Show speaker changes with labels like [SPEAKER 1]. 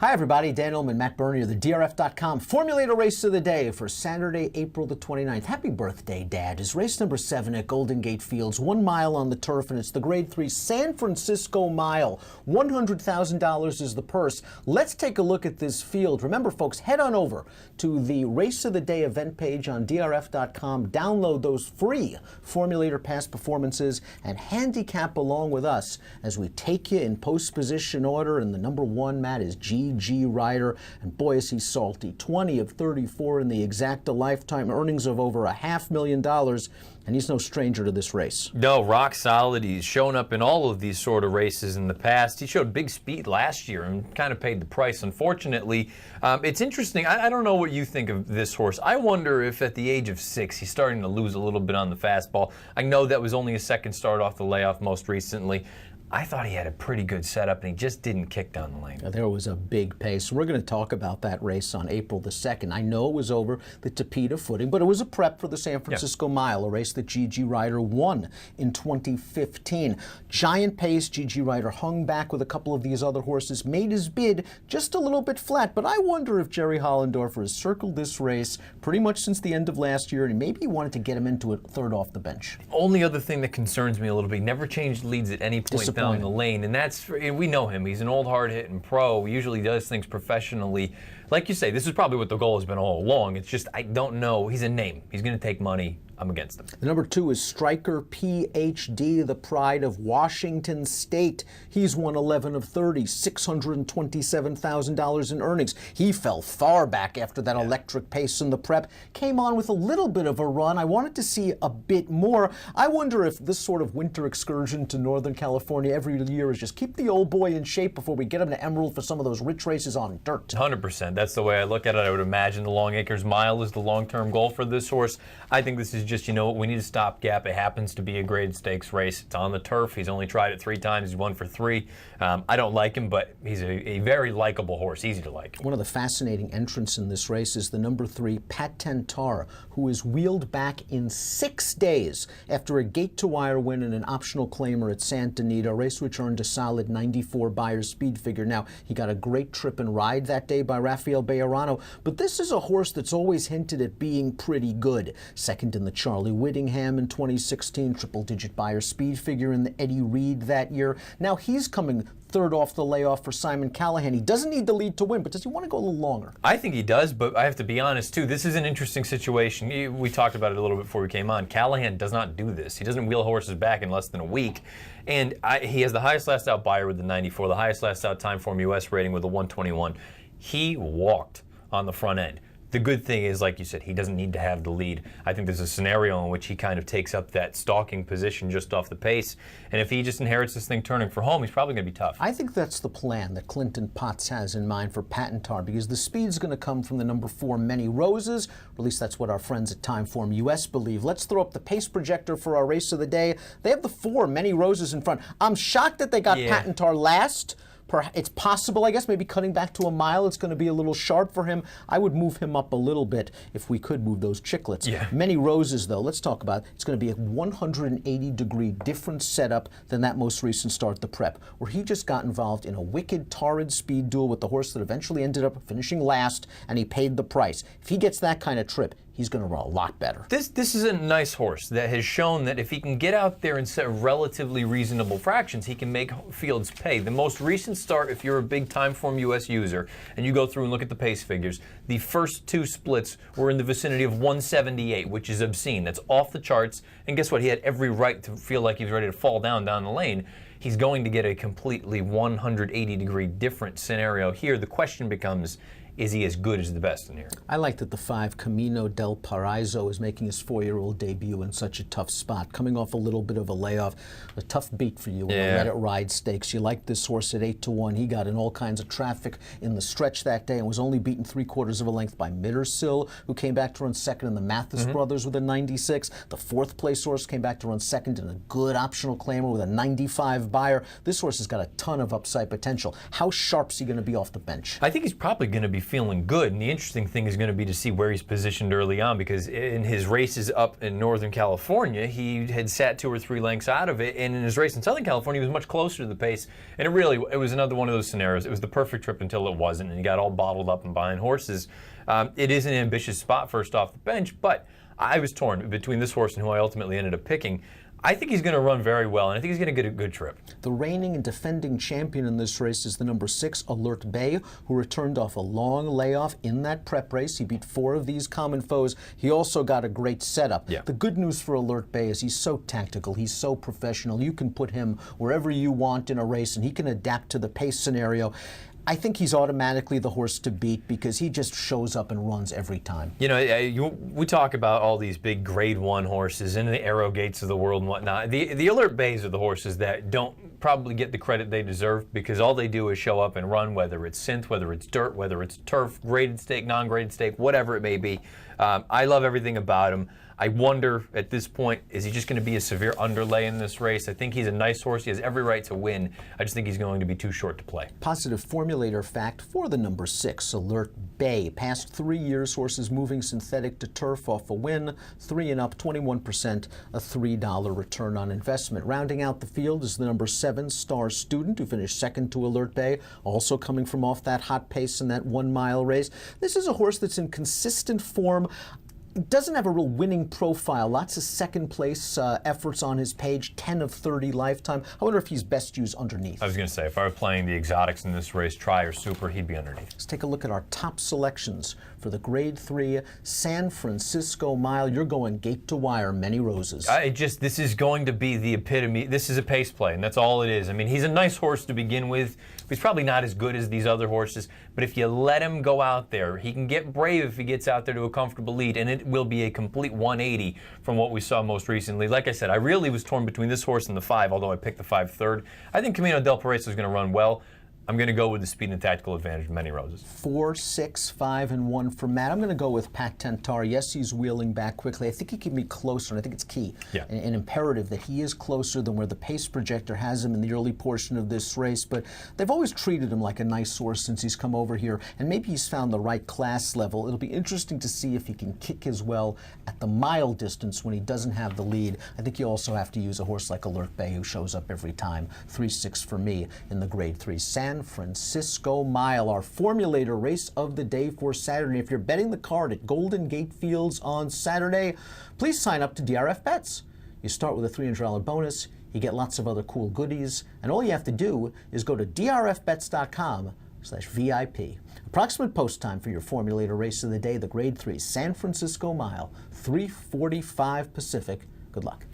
[SPEAKER 1] Hi, everybody. Dan Illman, Matt Bernier, the DRF.com Formulator Race of the Day for Saturday, April the 29th. Happy birthday, Dad. Is race number 7 at Golden Gate Fields, 1 mile on the turf, and it's the Grade 3 San Francisco Mile. $100,000 is the purse. Let's take a look at this field. Remember, folks, head on over to the Race of the Day event page on DRF.com. Download those free Formulator past performances and handicap along with us as we take you in post position order. And the number 1, Matt, is GG Rider, and boy is he salty. 20 of 34 in the Exacta lifetime earnings of over $500,000, and he's no stranger to this race.
[SPEAKER 2] No, rock solid. He's shown up in all of these sort of races in the past. He showed big speed last year and kind of paid the price, unfortunately. It's interesting. I don't know what you think of this horse. I wonder if at the age of 6 he's starting to lose a little bit on the fastball. I know that was only his second start off the layoff most recently. I thought he had a pretty good setup, and he just didn't kick down the lane.
[SPEAKER 1] There was a big pace. We're going to talk about that race on April the 2nd. I know it was over the Tapeta footing, but it was a prep for the San Francisco Mile, a race that GG Rider won in 2015. Giant pace. GG Rider hung back with a couple of these other horses, made his bid just a little bit flat, but I wonder if Jerry Hollendorfer has circled this race pretty much since the end of last year, and maybe he wanted to get him into it third off the bench.
[SPEAKER 2] Only other thing that concerns me a little bit, he never changed leads at any point down the lane, and we know him. He's an old hard-hitting pro. He usually does things professionally. Like you say, this is probably what the goal has been all along. It's just, I don't know. He's a name. He's going to take money. I'm against him.
[SPEAKER 1] The number 2 is Striker PhD, the pride of Washington State. He's won 11 of 30, $627,000 in earnings. He fell far back after that electric pace in the prep. Came on with a little bit of a run. I wanted to see a bit more. I wonder if this sort of winter excursion to Northern California every year is just keep the old boy in shape before we get him to Emerald for some of those rich races on dirt.
[SPEAKER 2] 100%. That's the way I look at it. I would imagine the Long Acres Mile is the long-term goal for this horse. I think this is just, you know what, we need a stopgap. It happens to be a grade stakes race. It's on the turf. He's only tried it 3 times. He's won for 3. I don't like him, but he's a very likable horse, easy to like.
[SPEAKER 1] One of the fascinating entrants in this race is the number 3, Patentar, who is wheeled back in 6 days after a gate-to-wire win and an optional claimer at Santa Anita, a race which earned a solid 94 Beyer speed figure. Now, he got a great trip and ride that day by Rafael Bejarano, but this is a horse that's always hinted at being pretty good. Second in the Charlie Whittingham in 2016, triple-digit Beyer speed figure in the Eddie Reed that year. Now he's coming third off the layoff for Simon Callahan. He doesn't need the lead to win, but does he want to go a little longer?
[SPEAKER 2] I think he does, but I have to be honest, too. This is an interesting situation. We talked about it a little bit before we came on. Callahan does not do this. He doesn't wheel horses back in less than a week. And he has the highest last out Beyer with the 94, the highest last out time form US rating with the 121. He walked on the front end. The good thing is, like you said, he doesn't need to have the lead. I think there's a scenario in which he kind of takes up that stalking position just off the pace. And if he just inherits this thing turning for home, he's probably going to be tough.
[SPEAKER 1] I think that's the plan that Clinton Potts has in mind for Patentar, because the speed's going to come from the number 4, Many Roses, or at least that's what our friends at Timeform US believe. Let's throw up the pace projector for our race of the day. They have the 4, Many Roses in front. I'm shocked that they got Patentar last. It's possible, I guess, maybe cutting back to a mile, it's going to be a little sharp for him. I would move him up a little bit if we could move those chicklets. Many Roses, though, let's talk about it. It's going to be a 180-degree different setup than that most recent start, the prep, where he just got involved in a wicked, torrid speed duel with the horse that eventually ended up finishing last, and he paid the price. If he gets that kind of trip, he's going to run a lot better.
[SPEAKER 2] This is a nice horse that has shown that if he can get out there and set relatively reasonable fractions, he can make fields pay. The most recent start, if you're a big Timeform US user, and you go through and look at the pace figures, the first 2 splits were in the vicinity of 178, which is obscene. That's off the charts, and guess what? He had every right to feel like he was ready to fall down the lane. He's going to get a completely 180-degree different scenario here. The question becomes, is he as good as the best in here?
[SPEAKER 1] I like that the 5, Camino del Paraiso, is making his 4-year-old debut in such a tough spot, coming off a little bit of a layoff. A tough beat for you in the Let It Ride Stakes. You like this horse at 8-1. He got in all kinds of traffic in the stretch that day and was only beaten 3/4 of a length by Mittersill, who came back to run second in the Mathis brothers with a 96. The 4th place horse came back to run second in a good optional claimer with a 95 Beyer. This horse has got a ton of upside potential. How sharp is he going to be off the bench?
[SPEAKER 2] I think he's probably going to be feeling good. And the interesting thing is going to be to see where he's positioned early on, because in his races up in Northern California, he had sat 2 or 3 lengths out of it. And in his race in Southern California, he was much closer to the pace. And it was another one of those scenarios. It was the perfect trip until it wasn't, and he got all bottled up and behind horses. It is an ambitious spot first off the bench, but I was torn between this horse and who I ultimately ended up picking. I think he's going to run very well, and I think he's going to get a good trip.
[SPEAKER 1] The reigning and defending champion in this race is the number 6, Alert Bay, who returned off a long layoff in that prep race. He beat 4 of these common foes. He also got a great setup.
[SPEAKER 2] Yeah.
[SPEAKER 1] The good news for Alert Bay is he's so tactical. He's so professional. You can put him wherever you want in a race, and he can adapt to the pace scenario. I think he's automatically the horse to beat because he just shows up and runs every time.
[SPEAKER 2] You know, we talk about all these big Grade 1 horses and the Arrowgates of the world and whatnot. The Alert Bays are the horses that don't probably get the credit they deserve, because all they do is show up and run, whether it's synth, whether it's dirt, whether it's turf, graded stake, non-graded stake, whatever it may be. I love everything about him. I wonder at this point, is he just going to be a severe underlay in this race? I think he's a nice horse. He has every right to win. I just think he's going to be too short to play.
[SPEAKER 1] Positive formulator fact for the number 6, Alert Bay. Past 3 years, horses moving synthetic to turf off a win. 3 and up, 21%, a $3 return on investment. Rounding out the field is the number 7, Star Student, who finished second to Alert Bay, also coming from off that hot pace in that 1 mile race. This is a horse that's in consistent form. Doesn't have a real winning profile. Lots of second place efforts on his page, 10 of 30 lifetime. I wonder if he's best used underneath.
[SPEAKER 2] I was going to say, if I were playing the exotics in this race, Tri or Super, he'd be underneath.
[SPEAKER 1] Let's take a look at our top selections for the Grade 3 San Francisco Mile. You're going gate to wire, many roses.
[SPEAKER 2] This is going to be the epitome. This is a pace play, and that's all it is. I mean, he's a nice horse to begin with. He's probably not as good as these other horses, but if you let him go out there, he can get brave if he gets out there to a comfortable lead, and it will be a complete 180 from what we saw most recently. Like I said, I really was torn between this horse and the 5, although I picked the 5 third. I think Camino del Paraiso is going to run well. I'm going to go with the speed and tactical advantage of Many Roses.
[SPEAKER 1] 4, 6, 5, and 1 for Matt. I'm going to go with Pat Tentar. Yes, he's wheeling back quickly. I think he can be closer, and I think it's key and imperative that he is closer than where the pace projector has him in the early portion of this race. But they've always treated him like a nice horse since he's come over here, and maybe he's found the right class level. It'll be interesting to see if he can kick as well at the mile distance when he doesn't have the lead. I think you also have to use a horse like Alert Bay, who shows up every time. 3, 6 for me in the Grade 3 San Francisco Mile, our formulator race of the day for Saturday. If you're betting the card at Golden Gate Fields on Saturday, please sign up to DRF Bets. You start with a $300 bonus, you get lots of other cool goodies, and all you have to do is go to drfbets.com/VIP. Approximate post time for your formulator race of the day, the Grade 3 San Francisco Mile, 3:45 Pacific. Good luck.